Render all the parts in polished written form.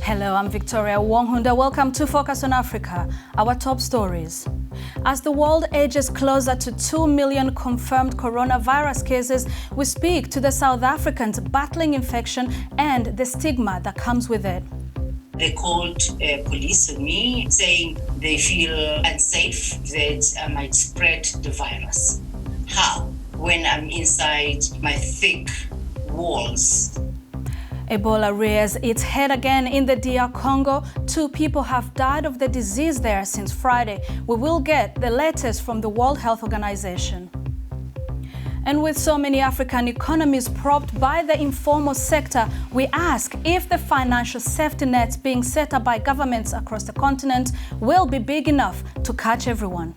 Hello, I'm Victoria Wonghunda. Welcome to Focus on Africa, our top stories. As the world edges closer to 2 million confirmed coronavirus cases, we speak to the South Africans battling infection and the stigma that comes with it. They called police on me saying they feel unsafe that I might spread the virus. How? When I'm inside my thick walls. Ebola rears its head again in the DR Congo. 2 people have died of the disease there since Friday. We will get the latest from the World Health Organization. And with so many African economies propped by the informal sector, we ask if the financial safety nets being set up by governments across the continent will be big enough to catch everyone.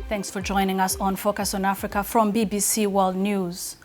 Thanks for joining us on Focus on Africa from BBC World News.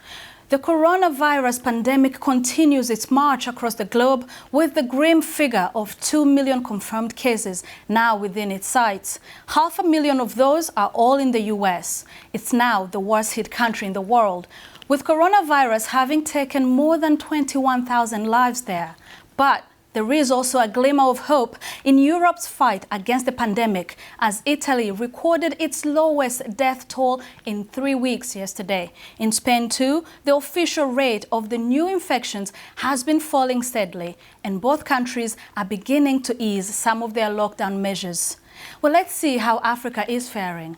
The coronavirus pandemic continues its march across the globe with the grim figure of 2 million confirmed cases now within its sights. 500,000 of those are all in the US. It's now the worst hit country in the world, with coronavirus having taken more than 21,000 lives there. But there is also a glimmer of hope in Europe's fight against the pandemic, as Italy recorded its lowest death toll in 3 weeks yesterday. In Spain too, the official rate of the new infections has been falling steadily, and both countries are beginning to ease some of their lockdown measures. Well, let's see how Africa is faring.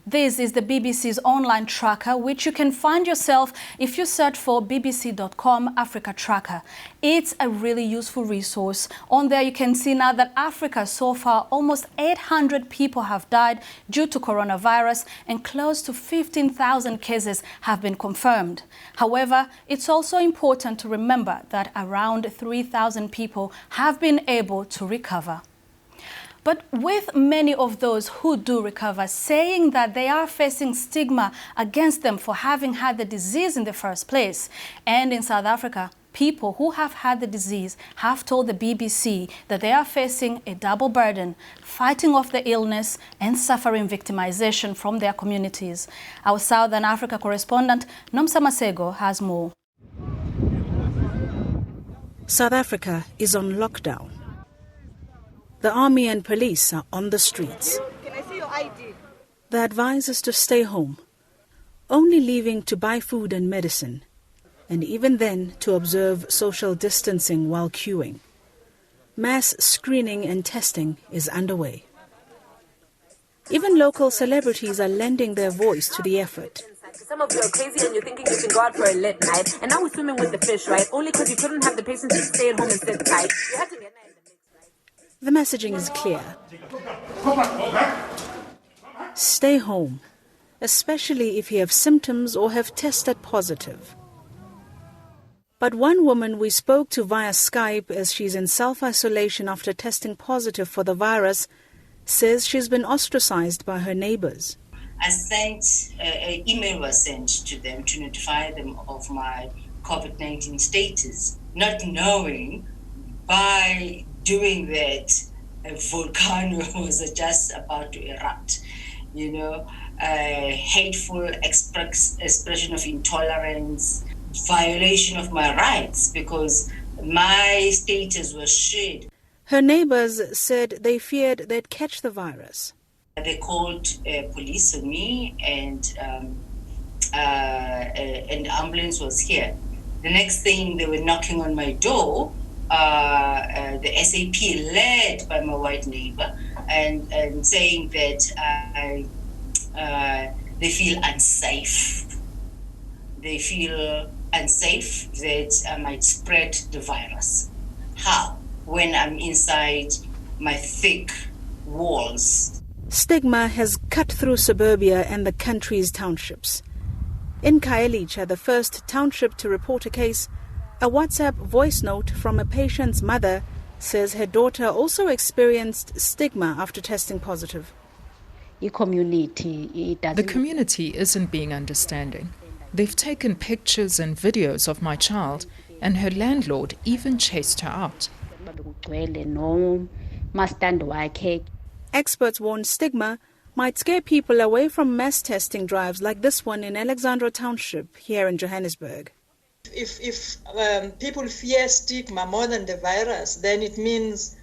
This is the BBC's online tracker, which you can find yourself if you search for bbc.com Africa Tracker. It's a really useful resource. On there you can see now that Africa so far almost 800 people have died due to coronavirus and close to 15,000 cases have been confirmed. However, it's also important to remember that around 3,000 people have been able to recover. But with many of those who do recover saying that they are facing stigma against them for having had the disease in the first place. And in South Africa, people who have had the disease have told the BBC that they are facing a double burden, fighting off the illness and suffering victimization from their communities. Our Southern Africa correspondent, Nomsa Masego, has more. South Africa is on lockdown. The army and police are on the streets. Can I see your ID? They advise us to stay home, only leaving to buy food and medicine, and even then to observe social distancing while queuing. Mass screening and testing is underway. Even local celebrities are lending their voice to the effort. Some of you are crazy and you're thinking you can go out for a lit night, and now we're swimming with the fish, right? Only because you couldn't have the patience to stay at home and sit tight. You had to get. The messaging is clear. Stay home, especially if you have symptoms or have tested positive. But one woman we spoke to via Skype as she's in self-isolation after testing positive for the virus says she's been ostracized by her neighbors. An email was sent to them to notify them of my COVID-19 status, not knowing by doing that, a volcano was just about to erupt. A hateful expression of intolerance, violation of my rights because my status was shared. Her neighbors said they feared they'd catch the virus. They called police on me and an ambulance was here. The next thing, they were knocking on my door. The SAP led by my white neighbor and saying that they feel unsafe. They feel unsafe that I might spread the virus. How? When I'm inside my thick walls. Stigma has cut through suburbia and the country's townships. In Khayelitsha, the first township to report a case, a WhatsApp voice note from a patient's mother says her daughter also experienced stigma after testing positive. The community isn't being understanding. They've taken pictures and videos of my child and her landlord even chased her out. Experts warn stigma might scare people away from mass testing drives like this one in Alexandra Township here in Johannesburg. If people fear stigma more than the virus, then it means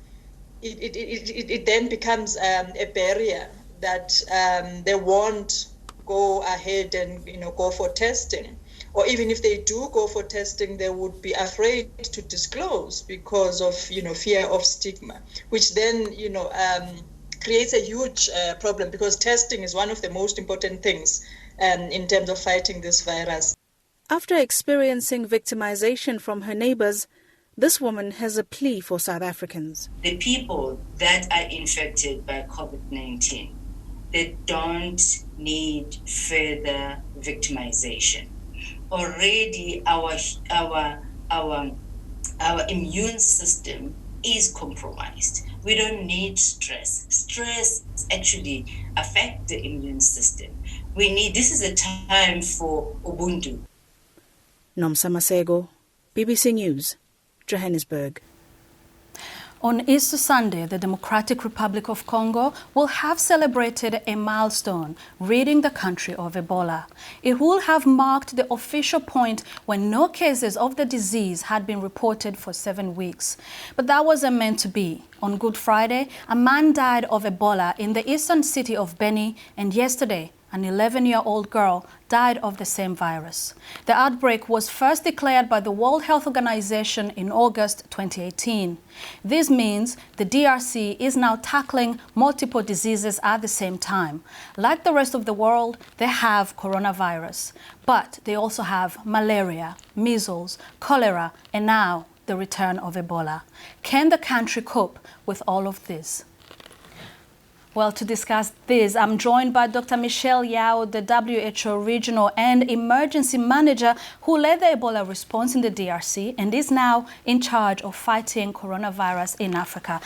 it then becomes a barrier that they won't go ahead and go for testing. Or even if they do go for testing, they would be afraid to disclose because of fear of stigma, which then creates a huge problem, because testing is one of the most important things in terms of fighting this virus. After experiencing victimization from her neighbors, this woman has a plea for South Africans. The people that are infected by COVID-19, they don't need further victimization. Already our immune system is compromised. We don't need stress. Stress actually affects the immune system. This is a time for Ubuntu. Nomsa Masego, BBC News, Johannesburg. On Easter Sunday, the Democratic Republic of Congo will have celebrated a milestone, ridding the country of Ebola. It will have marked the official point when no cases of the disease had been reported for 7 weeks. But that wasn't meant to be. On Good Friday, a man died of Ebola in the eastern city of Beni, and yesterday, an 11-year-old girl died of the same virus. The outbreak was first declared by the World Health Organization in August 2018. This means the DRC is now tackling multiple diseases at the same time. Like the rest of the world, they have coronavirus, but they also have malaria, measles, cholera, and now the return of Ebola. Can the country cope with all of this? Well, to discuss this, I'm joined by Dr. Michelle Yao, the WHO Regional and Emergency Manager who led the Ebola response in the DRC and is now in charge of fighting coronavirus in Africa.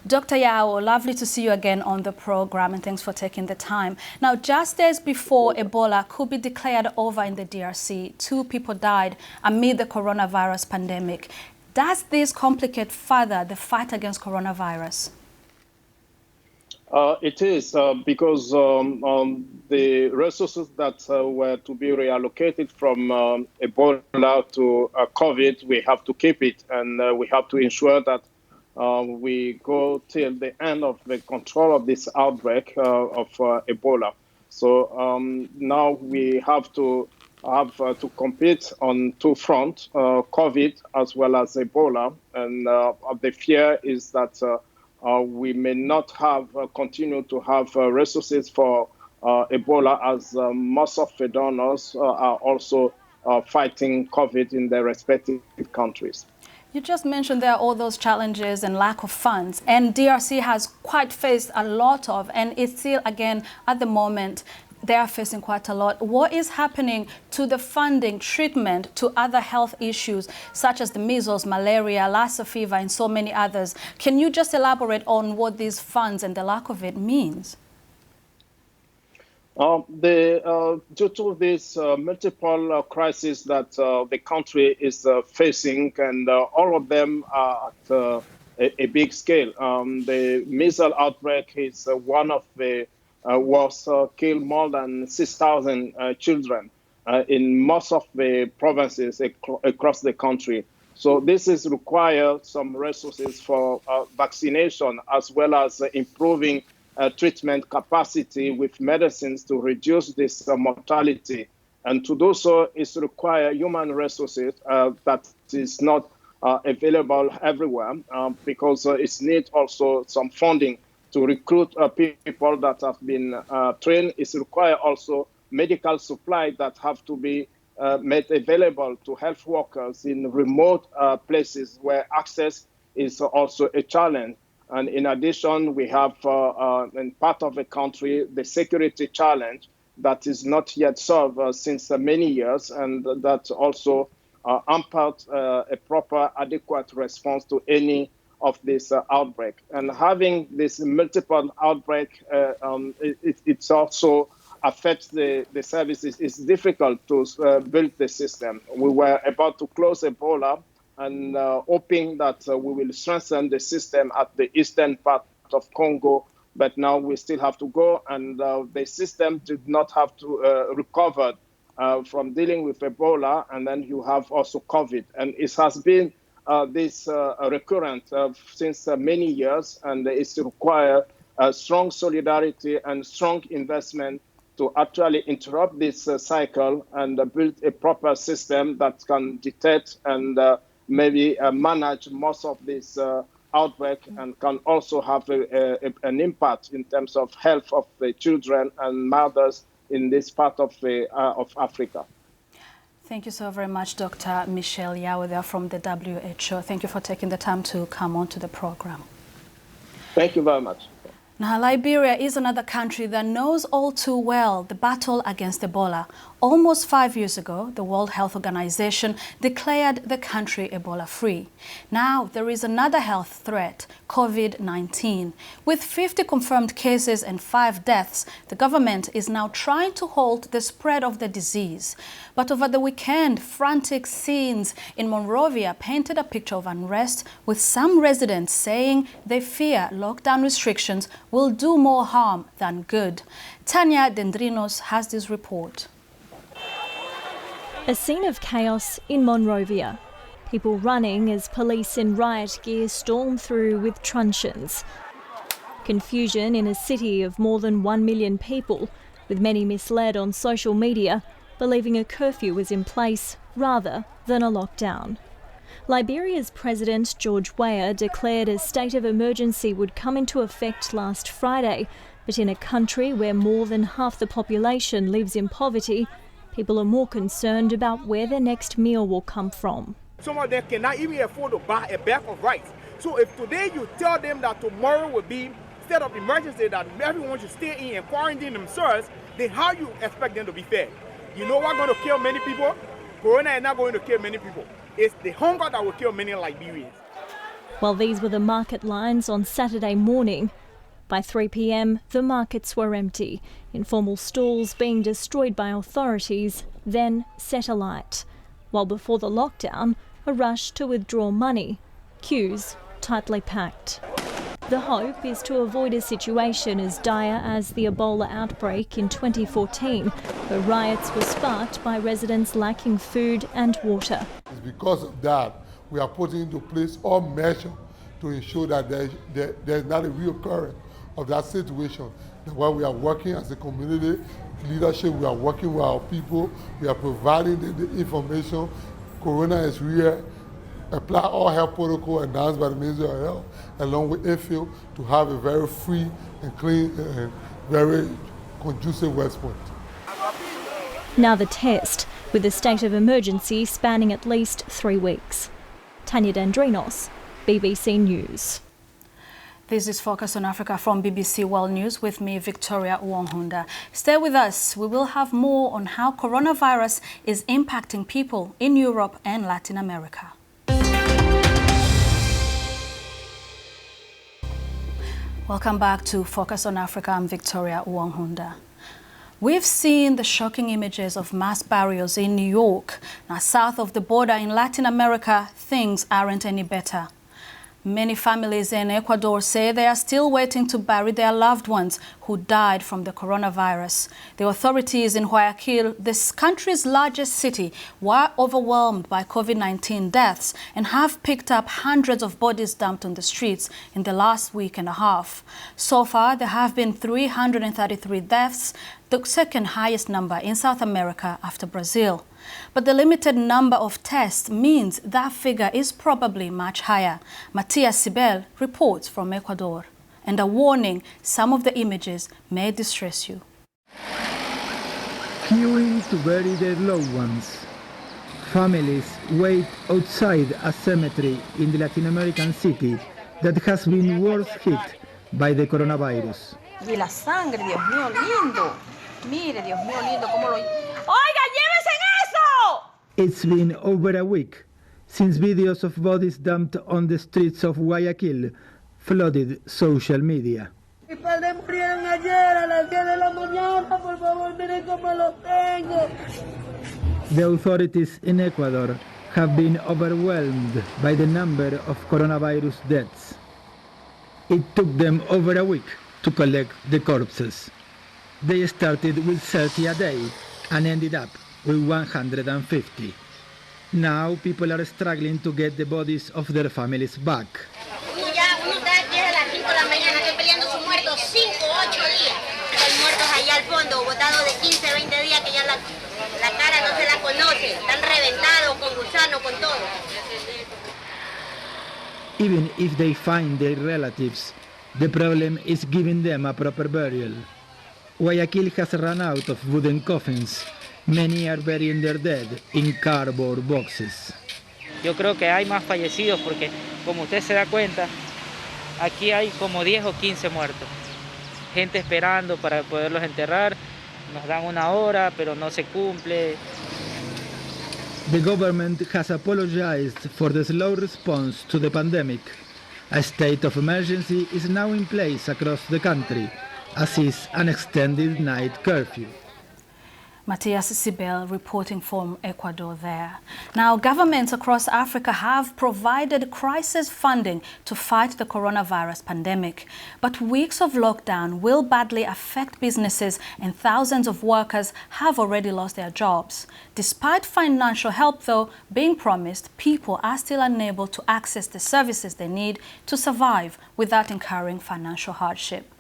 Dr. Yao, lovely to see you again on the program, and thanks for taking the time. Now, just days before Ebola could be declared over in the DRC, 2 people died amid the coronavirus pandemic. Does this complicate further the fight against coronavirus? It is because the resources that were to be reallocated from Ebola to COVID, we have to keep it, and we have to ensure that we go till the end of the control of this outbreak of Ebola. So now we have to compete on 2 fronts, COVID as well as Ebola, and the fear is that we may not have continue to have resources for Ebola, as most of the donors are also fighting COVID in their respective countries. You just mentioned there are all those challenges and lack of funds, and DRC has quite faced a lot of, and it's still, again, at the moment, they are facing quite a lot. What is happening to the funding, treatment to other health issues, such as the measles, malaria, Lassa fever, and so many others? Can you just elaborate on what these funds and the lack of it means? Due to this multiple crises that the country is facing, and all of them are at a big scale. The measles outbreak is one of the killed more than 6,000 children in most of the provinces across the country. So this is required some resources for vaccination, as well as improving treatment capacity with medicines to reduce this mortality. And to do so is require human resources that is not available everywhere, because it needs also some funding to recruit people that have been trained. It requires also medical supply that have to be made available to health workers in remote places where access is also a challenge. And in addition, we have in part of the country the security challenge that is not yet solved since many years, and that also impacts a proper, adequate response to any of this outbreak. And having this multiple outbreak, it also affects the services. It's difficult to build the system. We were about to close Ebola and hoping that we will strengthen the system at the eastern part of Congo. But now we still have to go, and the system did not have to recover from dealing with Ebola, and then you have also COVID. And it has been this recurrent since many years, and it's required strong solidarity and strong investment to actually interrupt this cycle and build a proper system that can detect and maybe manage most of this outbreak, and can also have an impact in terms of health of the children and mothers in this part of Africa. Thank you so very much, Dr. Michelle Yaweda from the WHO. Thank you for taking the time to come on to the program. Thank you very much. Now, Liberia is another country that knows all too well the battle against Ebola. Almost 5 years ago, the World Health Organization declared the country Ebola-free. Now, there is another health threat, COVID-19. With 50 confirmed cases and 5 deaths, the government is now trying to halt the spread of the disease. But over the weekend, frantic scenes in Monrovia painted a picture of unrest, with some residents saying they fear lockdown restrictions will do more harm than good. Tanya Dendrinos has this report. A scene of chaos in Monrovia. People running as police in riot gear storm through with truncheons. Confusion in a city of more than 1 million people, with many misled on social media, believing a curfew was in place rather than a lockdown. Liberia's President George Weah declared a state of emergency would come into effect last Friday, but in a country where more than half the population lives in poverty, people are more concerned about where their next meal will come from. Some of them cannot even afford to buy a bag of rice. So if today you tell them that tomorrow will be state of emergency, that everyone should stay in and quarantine themselves, then how you expect them to be fed? You know what's going to kill many people? Corona is not going to kill many people. It's the hunger that will kill many Liberians. Well, these were the market lines on Saturday morning. By 3 p.m, the markets were empty, informal stalls being destroyed by authorities, then set alight. While before the lockdown, a rush to withdraw money, queues tightly packed. The hope is to avoid a situation as dire as the Ebola outbreak in 2014, where riots were sparked by residents lacking food and water. It's because of that we are putting into place all measures to ensure that there's not a reoccurrence of that situation. And while we are working as a community leadership, we are working with our people, we are providing the information. Corona is real. Apply all health protocol announced by the Ministry of Health, along with infill, to have a very free and clean and very conducive West Point. Now the test, with a state of emergency spanning at least 3 weeks. Tanya Dendrinos, BBC News. This is Focus on Africa from BBC World News with me, Victoria Uwonghunda. Stay with us. We will have more on how coronavirus is impacting people in Europe and Latin America. Welcome back to Focus on Africa. I'm Victoria Uwonghunda. We've seen the shocking images of mass burials in New York. Now, south of the border in Latin America, things aren't any better. Many families in Ecuador say they are still waiting to bury their loved ones who died from the coronavirus. The authorities in Guayaquil, this country's largest city, were overwhelmed by COVID-19 deaths and have picked up hundreds of bodies dumped on the streets in the last week and a half. So far, there have been 333 deaths, the second highest number in South America after Brazil. But the limited number of tests means that figure is probably much higher. Matias Sibel reports from Ecuador. And a warning, some of the images may distress you. Queuing to bury their loved ones. Families wait outside a cemetery in the Latin American city that has been worst hit by the coronavirus. Y la sangre, Dios mío lindo. Mire, Dios mío lindo, cómo lo... ¡Oiga, llévese eso! It's been over a week since videos of bodies dumped on the streets of Guayaquil flooded social media. Mi padre murieron ayer a las 10 de la mañana, por favor, miren cómo lo tengo. The authorities in Ecuador have been overwhelmed by the number of coronavirus deaths. It took them over a week to collect the corpses. They started with 30 a day and ended up with 150. Now people are struggling to get the bodies of their families back. Uno está desde las 5 de la mañana, estoy peleando sus muertos 5 o 8 días. Hay muertos allá al fondo, botados de 15, 20 días que ya la cara no se la conoce. Están reventados con gusano, con todo. Even if they find their relatives, the problem is giving them a proper burial. Guayaquil has run out of wooden coffins. Many are burying their dead in cardboard boxes. Yo creo que hay más fallecidos porque, como usted se da cuenta, aquí hay como 10 o 15 muertos. Gente esperando para poderlos enterrar. Nos dan una hora, pero no se cumple. The government has apologized for the slow response to the pandemic. A state of emergency is now in place across the country, as is an extended night curfew. Matthias Sibel reporting from Ecuador there. Now, governments across Africa have provided crisis funding to fight the coronavirus pandemic. But weeks of lockdown will badly affect businesses, and thousands of workers have already lost their jobs. Despite financial help, though, being promised, people are still unable to access the services they need to survive without incurring financial hardship.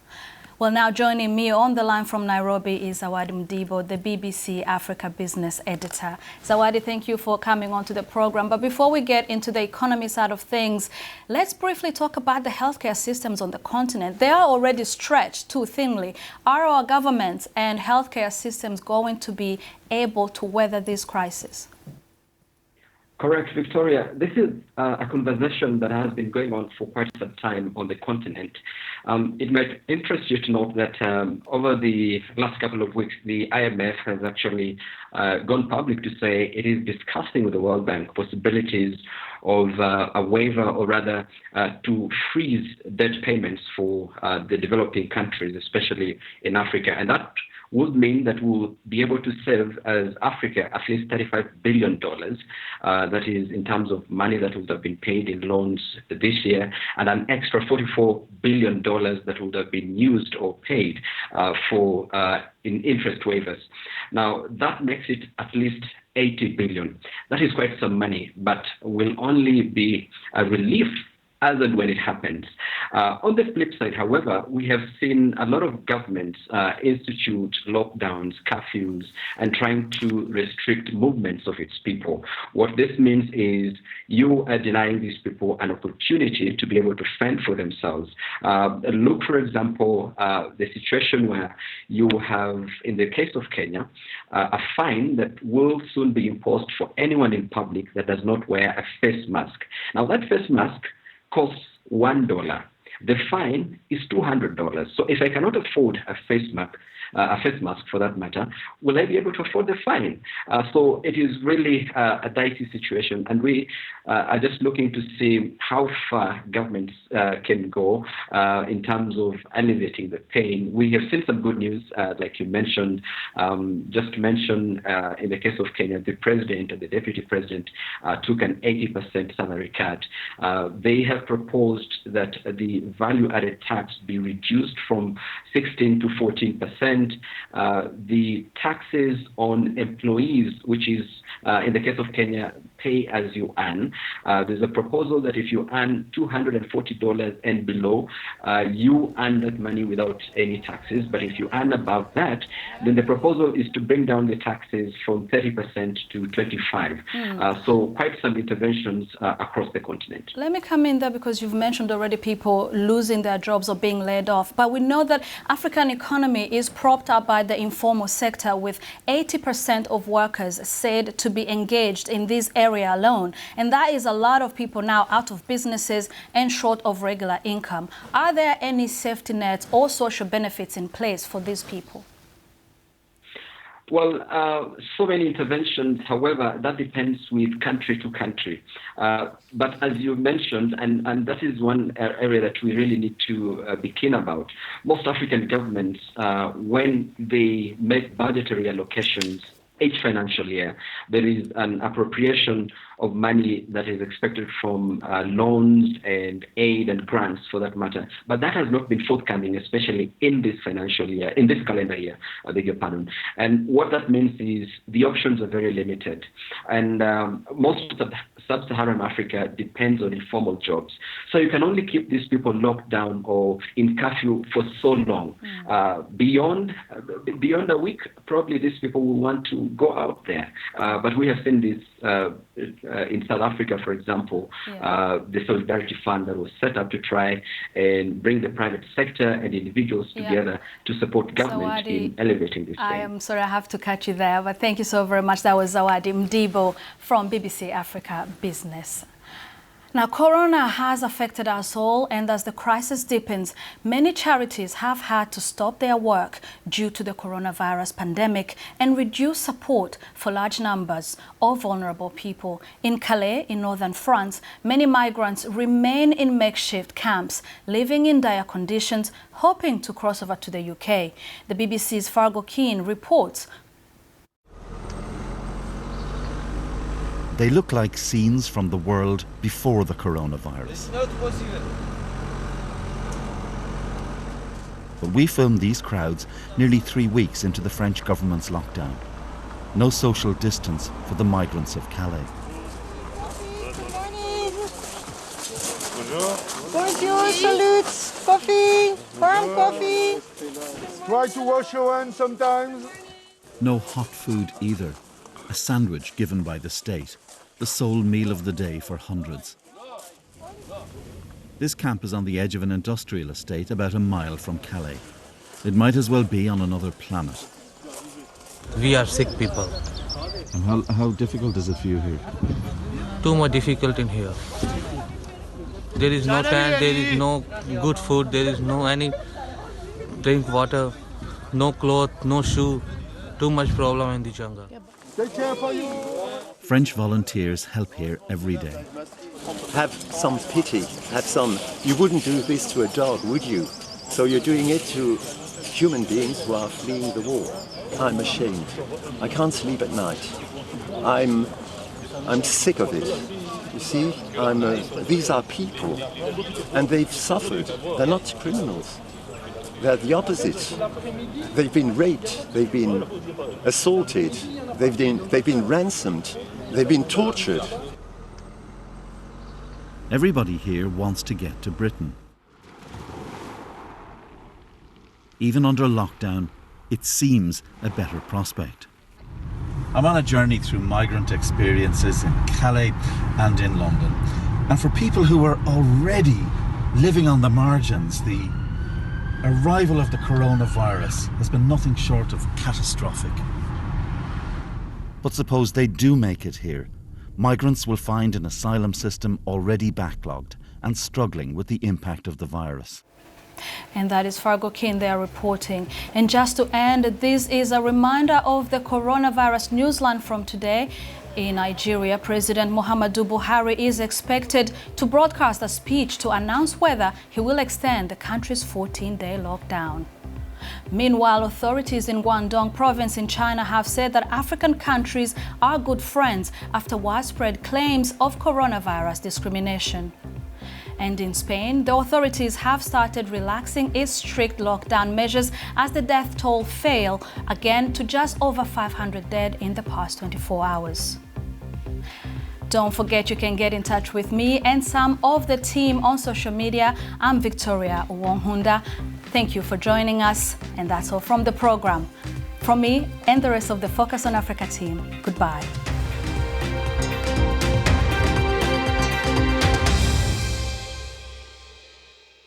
Well, now joining me on the line from Nairobi is Zawadi Mdibo, the BBC Africa business editor. Zawadi, thank you for coming on to the program. But before we get into the economy side of things, let's briefly talk about the healthcare systems on the continent. They are already stretched too thinly. Are our governments and healthcare systems going to be able to weather this crisis? Correct, Victoria. This is a conversation that has been going on for quite some time on the continent. It might interest you to note that over the last couple of weeks, the IMF has actually gone public to say it is discussing with the World Bank possibilities of a waiver, or rather to freeze debt payments for the developing countries, especially in Africa. And that would mean that we'll be able to save as Africa at least $35 billion. That is in terms of money that would have been paid in loans this year, and an extra $44 billion that would have been used or paid for in interest waivers. Now, that makes it at least $80 billion. That is quite some money, but will only be a relief as and when it happens. On the flip side, however, we have seen a lot of governments institute lockdowns, curfews, and trying to restrict movements of its people. What this means is you are denying these people an opportunity to be able to fend for themselves. Look, for example, the situation where you have, in the case of Kenya, a fine that will soon be imposed for anyone in public that does not wear a face mask. Now, that face mask costs $1. The fine is $200. So if I cannot afford a face mask for that matter, will I be able to afford the fine? So it is really a dicey situation, and we are just looking to see how far governments can go in terms of alleviating the pain. We have seen some good news, like you mentioned. Just to mention, in the case of Kenya, the president and the deputy president took an 80% salary cut. They have proposed that the value-added tax be reduced from 16 to 14%. The taxes on employees, which is, in the case of Kenya, pay as you earn. There's a proposal that if you earn $240 and below, you earn that money without any taxes. But if you earn above that, then the proposal is to bring down the taxes from 30% to 25%. So quite some interventions across the continent. Let me come in there, because you've mentioned already people losing their jobs or being laid off. But we know that African economy is propped up by the informal sector, with 80% of workers said to be engaged in this area alone. And that is a lot of people now out of businesses and short of regular income. Are there any safety nets or social benefits in place for these people? Well, so many interventions, however, that depends with country to country. But as you mentioned, and that is one area that we really need to be keen about, most African governments, when they make budgetary allocations each financial year, there is an appropriation of money that is expected from loans and aid and grants for that matter. But that has not been forthcoming, especially in this financial year, in this calendar year, I beg your pardon. And what that means is the options are very limited. And most of sub-Saharan Africa depends on informal jobs. So you can only keep these people locked down or in curfew for so long. Beyond a week, probably these people will want to go out there. But we have seen this in South Africa, for example, the Solidarity Fund that was set up to try and bring the private sector and individuals together to support government in elevating this thing. I am sorry I have to cut you there, but thank you so very much. That was Zawadi Mdibo from BBC Africa Business. Now, Corona has affected us all, and as the crisis deepens, many charities have had to stop their work due to the coronavirus pandemic and reduce support for large numbers of vulnerable people. In Calais, in northern France, many migrants remain in makeshift camps, living in dire conditions, hoping to cross over to the UK. The BBC's Fargo Keane reports. They look like scenes from the world before the coronavirus. But we filmed these crowds nearly 3 weeks into the French government's lockdown. No social distance for the migrants of Calais. Bonjour, salutes, coffee, farm coffee. Try to wash your hands sometimes. No hot food either. A sandwich given by the state, the sole meal of the day for hundreds. This camp is on the edge of an industrial estate about a mile from Calais. It might as well be on another planet. We are sick people. And how difficult is it for you here? Too much difficult in here. There is no tent, there is no good food, there is no any drink water, no cloth, no shoe. Too much problem in the jungle. French volunteers help here every day. Have some pity, have some... You wouldn't do this to a dog, would you? So you're doing it to human beings who are fleeing the war. I'm ashamed. I can't sleep at night. I'm sick of it. You see, these are people, and they've suffered. They're not criminals. They're the opposite. They've been raped, they've been assaulted, they've been ransomed, they've been tortured. Everybody here wants to get to Britain. Even under lockdown, it seems a better prospect. I'm on a journey through migrant experiences in Calais and in London. And for people who are already living on the margins, the arrival of the coronavirus has been nothing short of catastrophic. But suppose they do make it here. Migrants will find an asylum system already backlogged and struggling with the impact of the virus. And that is Fargo Keane there reporting. And just to end, this is a reminder of the coronavirus newsline from today. In Nigeria, President Muhammadu Buhari is expected to broadcast a speech to announce whether he will extend the country's 14-day lockdown. Meanwhile, authorities in Guangdong province in China have said that African countries are good friends after widespread claims of coronavirus discrimination. And in Spain, the authorities have started relaxing its strict lockdown measures as the death toll fell again to just over 500 dead in the past 24 hours. Don't forget you can get in touch with me and some of the team on social media. I'm Victoria Uwonghunda. Thank you for joining us, and that's all from the program. From me and the rest of the Focus on Africa team, goodbye.